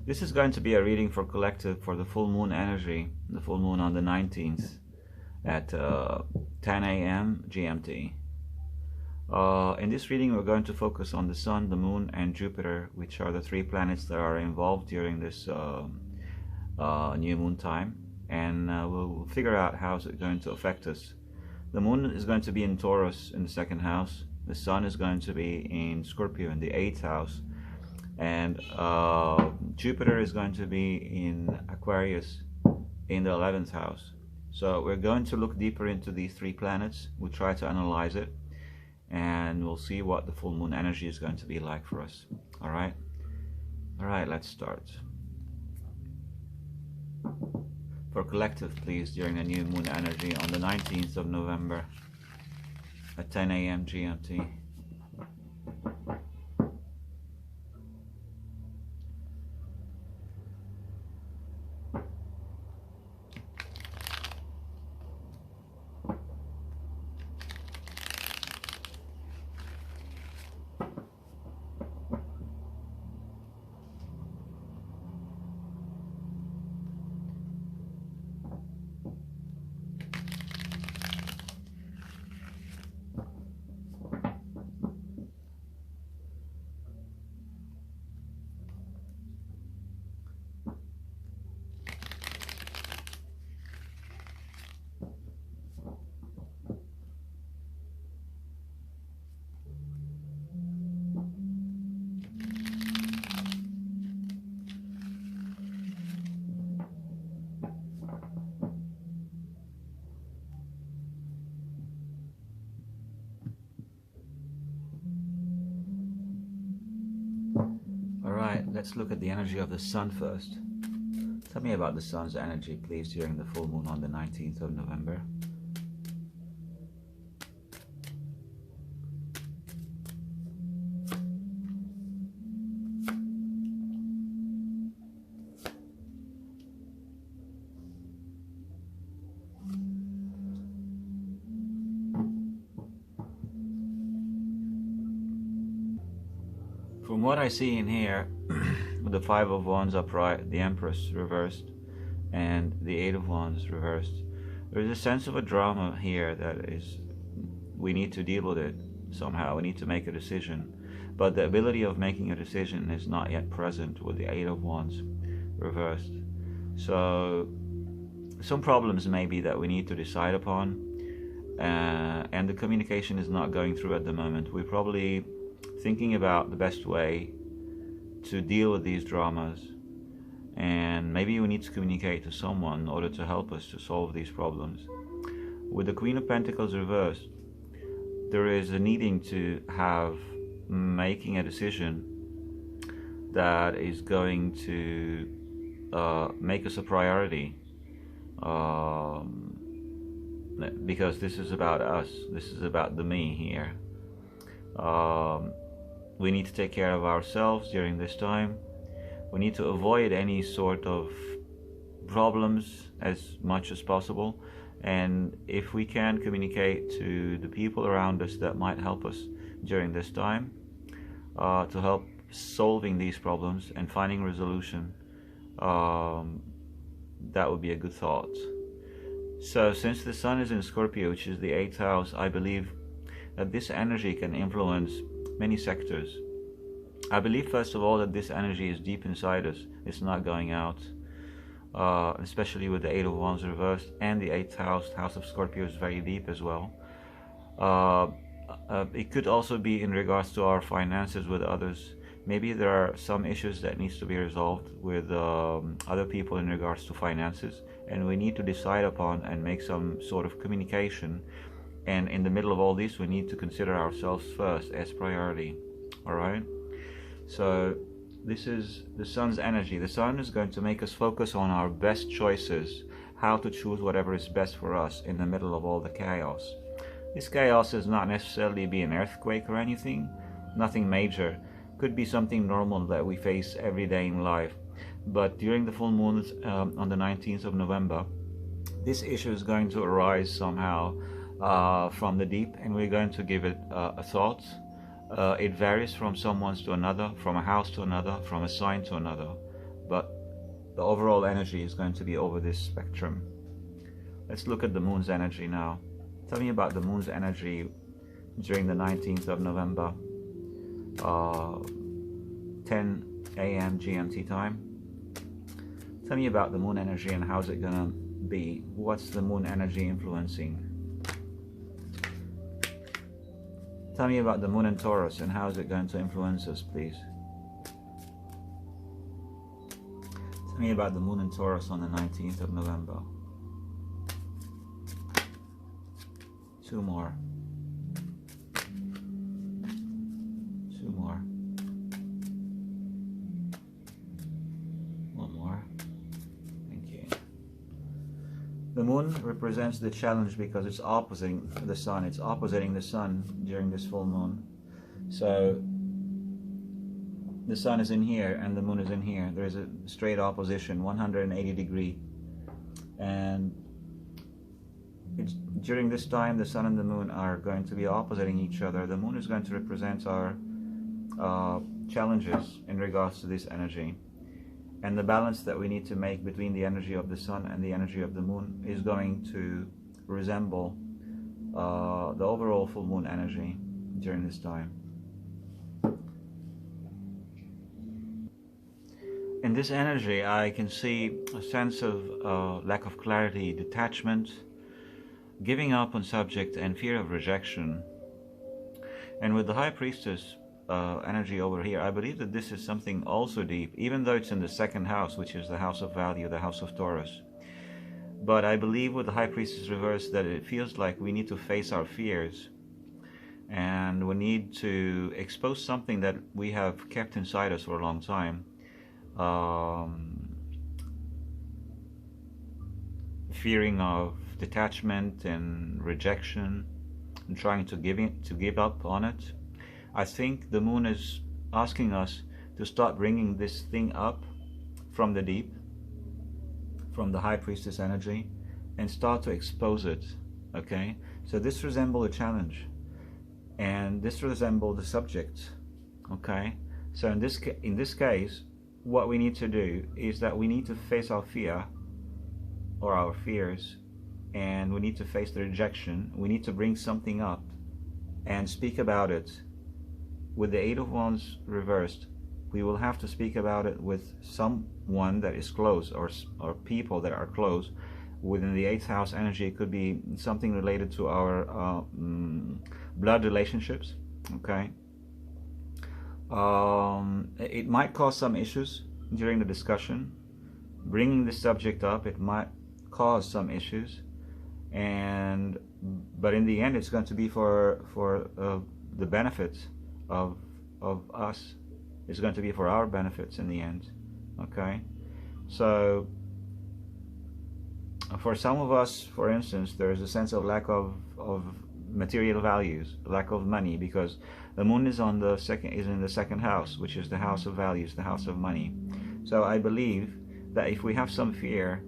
This is going to be a reading for collective for the full moon energy, the full moon on the 19th at 10 a.m. GMT. In this reading we're going to focus on the Sun, the Moon and Jupiter, which are the three planets that are involved during this new moon time, and we'll figure out how it's going to affect us. The Moon is going to be in Taurus in the second house, the Sun is going to be in Scorpio in the 8th house, and Jupiter is going to be in Aquarius in the 11th house. So we're going to look deeper into these three planets. We'll try to analyze it, and we'll see what the full moon energy is going to be like for us. Alright, let's start. For collective, please, during the new moon energy on the 19th of November at 10 a.m. GMT. Let's look at the energy of the Sun first. Tell me about the Sun's energy, please, during the full moon on the 19th of November. From what I see in here, with the Five of Wands upright, the Empress reversed, and the Eight of Wands reversed, there is a sense of a drama here that is, we need to deal with it somehow. We need to make a decision, but the ability of making a decision is not yet present with the Eight of Wands reversed. So some problems maybe that we need to decide upon, and the communication is not going through at the moment. We're probably thinking about the best way to deal with these dramas, and maybe we need to communicate to someone in order to help us to solve these problems. With the Queen of Pentacles reversed, there is a needing to have making a decision that is going to make us a priority, because this is about us, this is about the me here. We need to take care of ourselves during this time. We need to avoid any sort of problems as much as possible, and if we can communicate to the people around us that might help us during this time, to help solving these problems and finding resolution, that would be a good thought. So since the Sun is in Scorpio, which is the 8th house, I believe that this energy can influence many sectors. I believe first of all that this energy is deep inside us, it's not going out, especially with the Eight of Wands reversed, and the 8th house of Scorpio is very deep as well. It could also be in regards to our finances with others. Maybe there are some issues that needs to be resolved with other people in regards to finances, and we need to decide upon and make some sort of communication. And in the middle of all this, we need to consider ourselves first as priority. Alright? So this is the Sun's energy. The Sun is going to make us focus on our best choices, how to choose whatever is best for us in the middle of all the chaos. This chaos is not necessarily be an earthquake or anything, nothing major. Could be something normal that we face every day in life. But during the full moon on the 19th of November, this issue is going to arise somehow from the deep, and we're going to give it a thought. It varies from someone to another, from a house to another, from a sign to another. but the overall energy is going to be over this spectrum. Let's look at the moon's energy now. Tell me about the moon's energy during the 19th of November, 10 a.m. GMT time. Tell me about the moon energy and how's it gonna be. What's the moon energy influencing? Tell me about the moon in Taurus and how is it going to influence us, please. Tell me about the moon in Taurus on the 19th of November. Two more. Two more. One more. Thank you. The moon represents the challenge because it's opposing the sun. It's oppositing the sun during this full moon. So the sun is in here and the moon is in here. There is a straight opposition, 180 degree. And during this time, the sun and the moon are going to be oppositing each other. The moon is going to represent our challenges in regards to this energy. And the balance that we need to make between the energy of the sun and the energy of the moon is going to resemble the overall full moon energy during this time. In this energy, I can see a sense of lack of clarity, detachment, giving up on subject, and fear of rejection. And with the High Priestess energy over here, I believe that this is something also deep, even though it's in the second house, which is the house of value, the house of Taurus. But I believe with the High Priestess reverse that it feels like we need to face our fears, and we need to expose something that we have kept inside us for a long time. Fearing of detachment and rejection, and trying to give up on it. I think the moon is asking us to start bringing this thing up from the deep, from the High Priestess energy, and start to expose it. Okay, so this resembles a challenge, and this resembles the subject. Okay, so in this case, what we need to do is that we need to face our fear or our fears, and we need to face the rejection. We need to bring something up and speak about it. With the Eight of Wands reversed, we will have to speak about it with someone that is close, or people that are close. Within the 8th house energy, it could be something related to our blood relationships. Okay, it might cause some issues during the discussion. Bringing the subject up, it might cause some issues, but in the end, it's going to be for the benefits of us. It's going to be for our benefits in the end. Okay, so for some of us, for instance, there is a sense of lack of material values, lack of money, because the moon is in the second house, which is the house of values, the house of money. So I believe that if we have some fear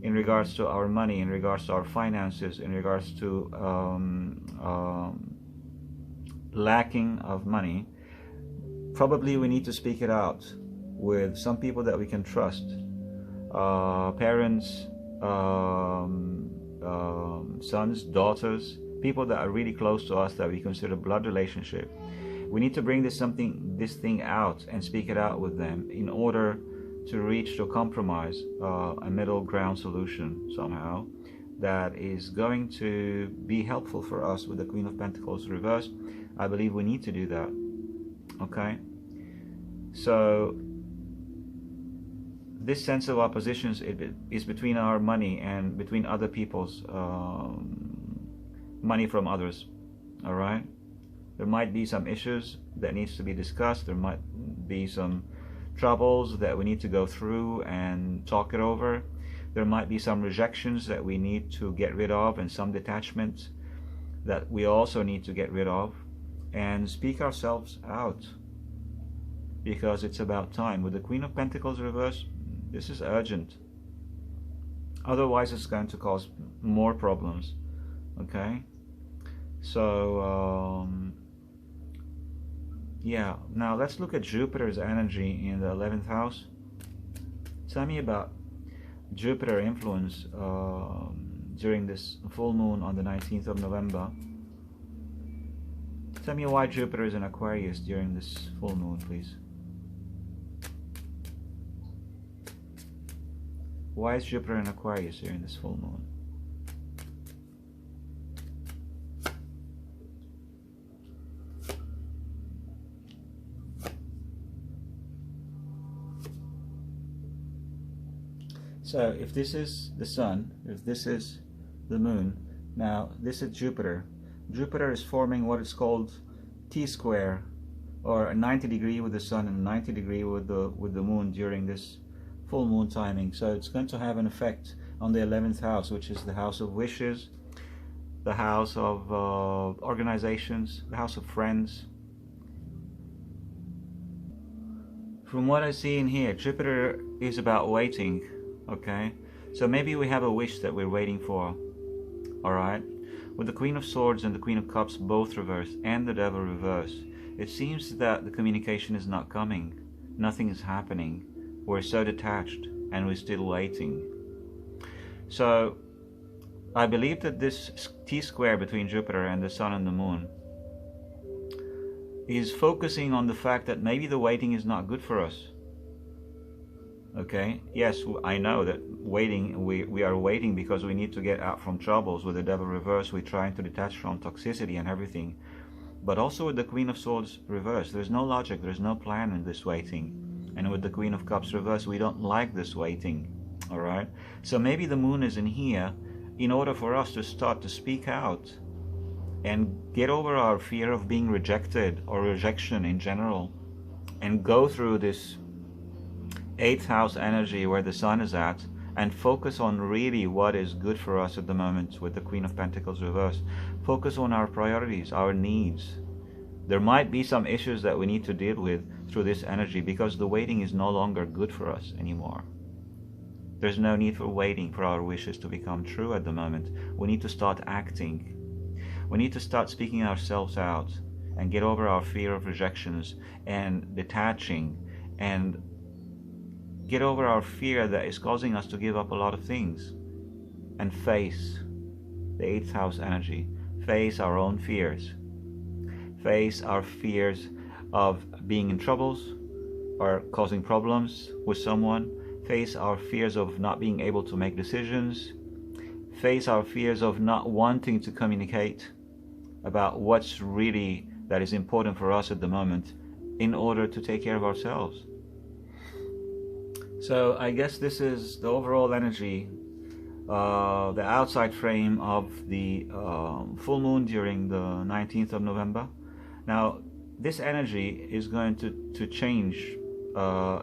in regards to our money, in regards to our finances, in regards to lacking of money, probably we need to speak it out with some people that we can trust, parents, sons, daughters, people that are really close to us that we consider blood relationship. We need to bring this thing out and speak it out with them in order to reach to a compromise, a middle ground solution somehow that is going to be helpful for us with the Queen of Pentacles reversed. I believe we need to do that. Okay, so this sense of oppositions is between our money and between other people's money from others. All right, there might be some issues that needs to be discussed. There might be some troubles that we need to go through and talk it over. There might be some rejections that we need to get rid of, and some detachments that we also need to get rid of and speak ourselves out, because it's about time. With the Queen of Pentacles reversed, this is urgent. Otherwise, it's going to cause more problems. Okay, so yeah, now let's look at Jupiter's energy in the 11th house. Tell me about Jupiter influence during this full moon on the 19th of November. Tell me why Jupiter is in Aquarius during this full moon, please. Why is Jupiter in Aquarius during this full moon? So if this is the Sun, if this is the Moon, now this is Jupiter. Jupiter is forming what is called T-square, or a 90 degree with the Sun and a 90 degree with the Moon during this full moon timing. So it's going to have an effect on the 11th house, which is the house of wishes, the house of organizations, the house of friends. From what I see in here, Jupiter is about waiting. Okay, so maybe we have a wish that we're waiting for. Alright, with the Queen of Swords and the Queen of Cups both reversed and the Devil reversed, it seems that the communication is not coming, nothing is happening, we're so detached and we're still waiting. So I believe that this T-square between Jupiter and the Sun and the Moon is focusing on the fact that maybe the waiting is not good for us. Okay, yes, I know that waiting, we are waiting because we need to get out from troubles. With the Devil reverse, we're trying to detach from toxicity and everything. But also with the Queen of Swords reverse, there's no logic, there's no plan in this waiting. And with the Queen of Cups reverse, we don't like this waiting. Alright, so maybe the Moon is in here in order for us to start to speak out and get over our fear of being rejected or rejection in general, and go through this 8th house energy where the Sun is at and focus on really what is good for us at the moment with the Queen of Pentacles reversed. Focus on our priorities, our needs. There might be some issues that we need to deal with through this energy because the waiting is no longer good for us anymore. There's no need for waiting for our wishes to become true at the moment. We need to start acting. We need to start speaking ourselves out and get over our fear of rejections and detaching, and get over our fear that is causing us to give up a lot of things, and face the 8th house energy. Face our own fears. Face our fears of being in troubles or causing problems with someone. Face our fears of not being able to make decisions. Face our fears of not wanting to communicate about what's really that is important for us at the moment in order to take care of ourselves. So I guess this is the overall energy, the outside frame of the full moon during the 19th of November. Now this energy is going to change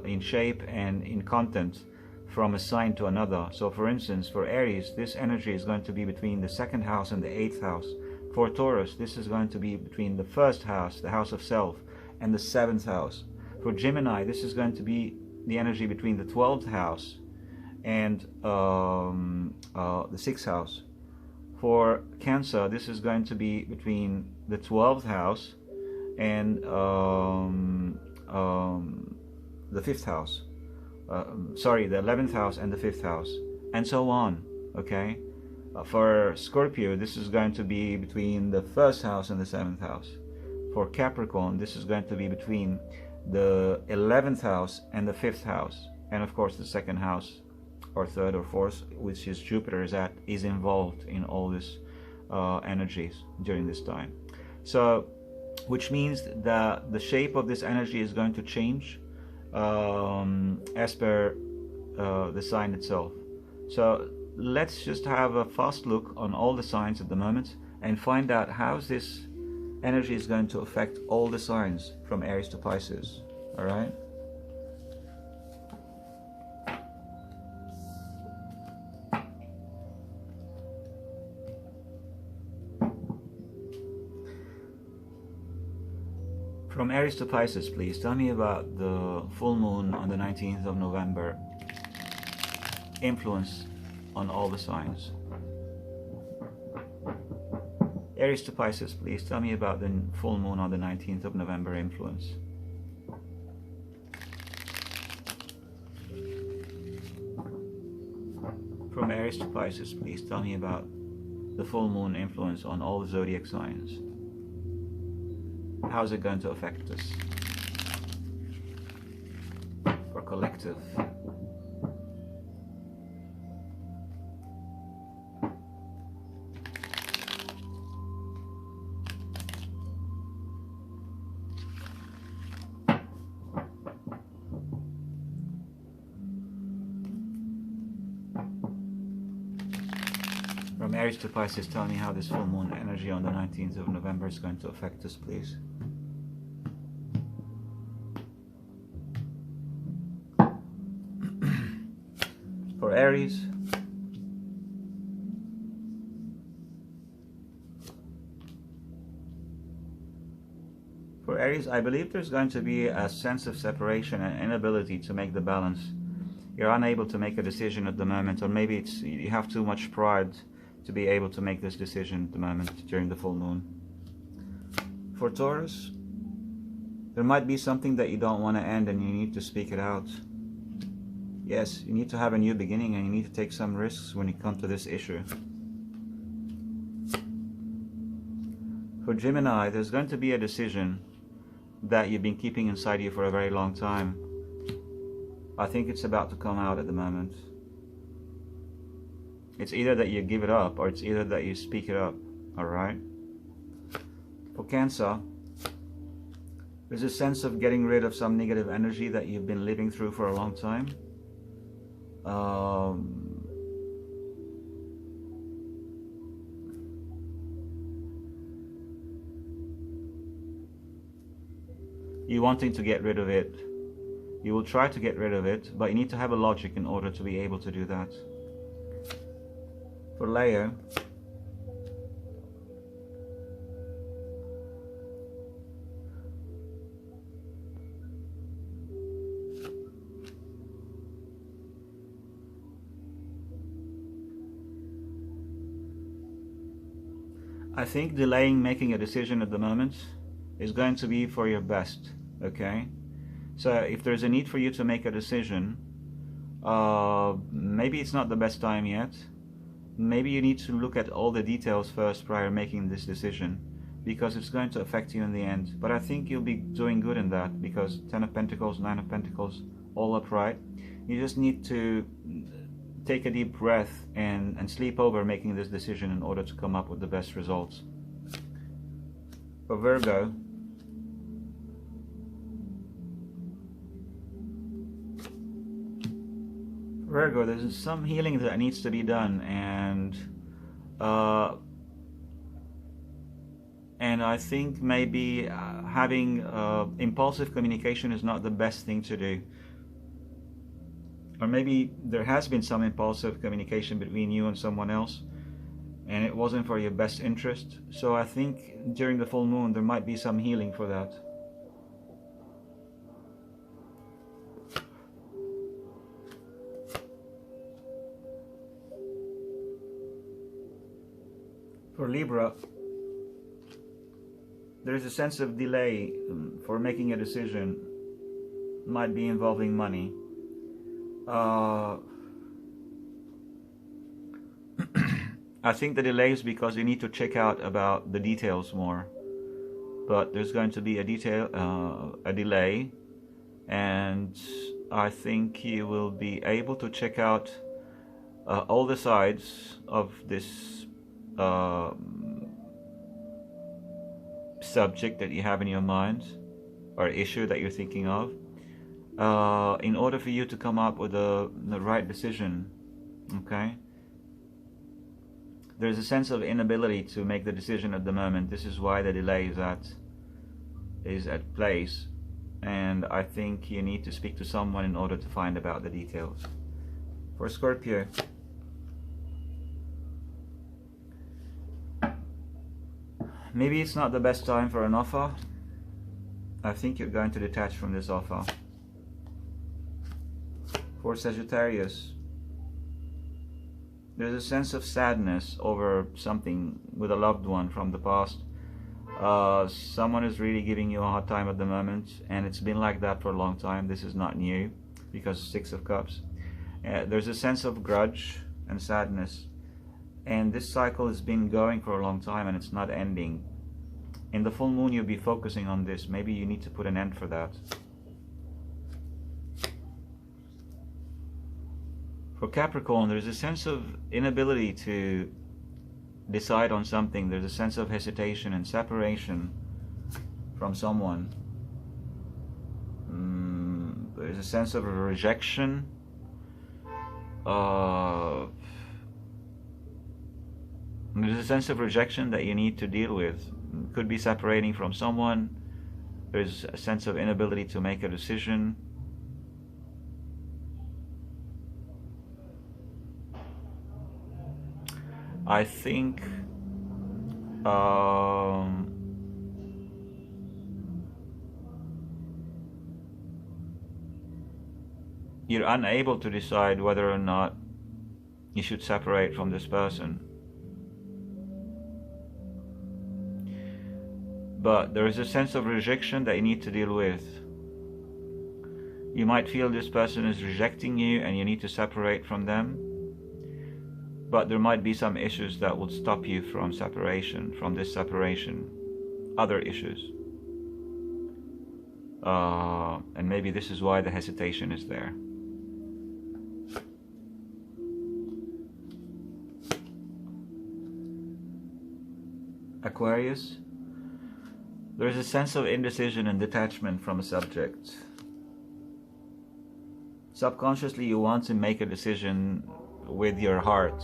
in shape and in content from a sign to another. So for instance, for Aries, this energy is going to be between the 2nd house and the 8th house. For Taurus, this is going to be between the 1st house, the house of self, and the 7th house. For Gemini, this is going to be the energy between the 12th house and the 6th house. For Cancer, this is going to be between the 12th house and the 5th house. Sorry, the 11th house and the 5th house, and so on. Okay. For Scorpio, this is going to be between the 1st house and the 7th house. For Capricorn, this is going to be between the 11th house and the 5th house, and of course the 2nd house or 3rd or 4th, which is Jupiter is involved in all this energies during this time. So which means that the shape of this energy is going to change as per the sign itself. So let's just have a fast look on all the signs at the moment and find out how this energy is going to affect all the signs from Aries to Pisces. All right. From Aries to Pisces, please tell me about the full moon on the 19th of November influence on all the signs. Aries to Pisces, please tell me about the full moon on the 19th of November influence. From Aries to Pisces, please tell me about the full moon influence on all the zodiac signs. How is it going to affect us? For collective. From Aries to Pisces, tell me how this full moon energy on the 19th of November is going to affect us, please. For Aries, I believe there's going to be a sense of separation and inability to make the balance. You're unable to make a decision at the moment, or maybe it's you have too much pride to be able to make this decision at the moment during the full moon. For Taurus, there might be something that you don't want to end and you need to speak it out. Yes, you need to have a new beginning and you need to take some risks when you come to this issue. For Gemini, there's going to be a decision that you've been keeping inside you for a very long time. I think it's about to come out at the moment. It's either that you give it up or it's either that you speak it up, alright? For Cancer, there's a sense of getting rid of some negative energy that you've been living through for a long time. You wanting to get rid of it. You will try to get rid of it, but you need to have a logic in order to be able to do that. For Leo, I think delaying making a decision at the moment is going to be for your best, okay? So if there's a need for you to make a decision, maybe it's not the best time yet. Maybe you need to look at all the details first prior to making this decision, because it's going to affect you in the end. But I think you'll be doing good in that, because 10 of Pentacles, 9 of Pentacles, all upright. You just need to take a deep breath and sleep over making this decision in order to come up with the best results. For Virgo, there's some healing that needs to be done, and I think maybe having impulsive communication is not the best thing to do. Or maybe there has been some impulsive communication between you and someone else, and it wasn't for your best interest. So I think during the full moon there might be some healing for that. For Libra, there is a sense of delay for making a decision. Might be involving money. I think the delay is because you need to check out about the details more. But there's going to be a delay, and I think you will be able to check out all the sides of this subject that you have in your mind, or issue that you're thinking of, in order for you to come up with the right decision. Okay? There's a sense of inability to make the decision at the moment. This is why the delay is at place, and I think you need to speak to someone in order to find about the details. For Scorpio, maybe it's not the best time for an offer. I think you're going to detach from this offer. For Sagittarius, there's a sense of sadness over something with a loved one from the past. Someone is really giving you a hard time at the moment, and it's been like that for a long time. This is not new, because 6 of Cups. There's a sense of grudge and sadness. And this cycle has been going for a long time and it's not ending. In the full moon you'll be focusing on this. Maybe you need to put an end for that. For Capricorn, there's a sense of inability to decide on something. There's a sense of hesitation and separation from someone. There's a sense of rejection. There's a sense of rejection that you need to deal with. It could be separating from someone. There's a sense of inability to make a decision. I think you're unable to decide whether or not you should separate from this person. But there is a sense of rejection that you need to deal with. You might feel this person is rejecting you and you need to separate from them. But there might be some issues that would stop you from separation, from this separation. Other issues. And maybe this is why the hesitation is there. Aquarius, there is a sense of indecision and detachment from a subject. Subconsciously you want to make a decision with your heart.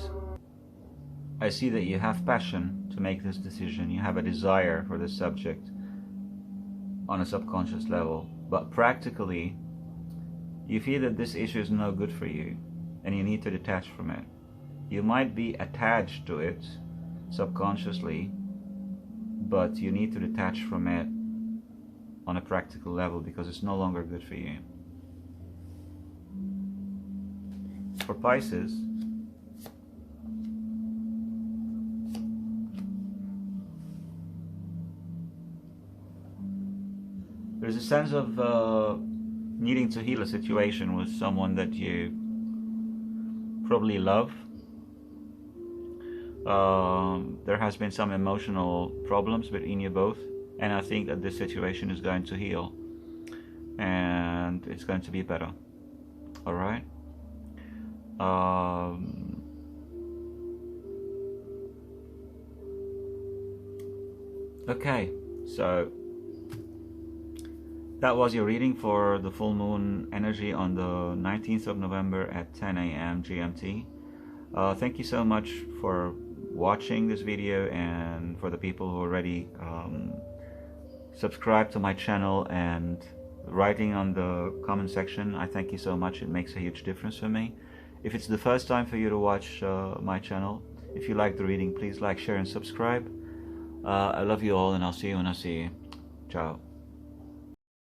I see that you have passion to make this decision. You have a desire for this subject on a subconscious level. But practically, you feel that this issue is no good for you and you need to detach from it. You might be attached to it subconsciously, but you need to detach from it on a practical level because it's no longer good for you. For Pisces, there's a sense of needing to heal a situation with someone that you probably love. There has been some emotional problems between you both, and I think that this situation is going to heal and it's going to be better. Alright? Okay, so that was your reading for the full moon energy on the 19th of November at 10 a.m. GMT. Thank you so much for watching this video, and for the people who already subscribe to my channel and writing on the comment section. I thank you so much. It makes a huge difference for me. If it's the first time for you to watch my channel, if you like the reading, please like, share and subscribe. I love you all, and I'll see you when I see you. Ciao.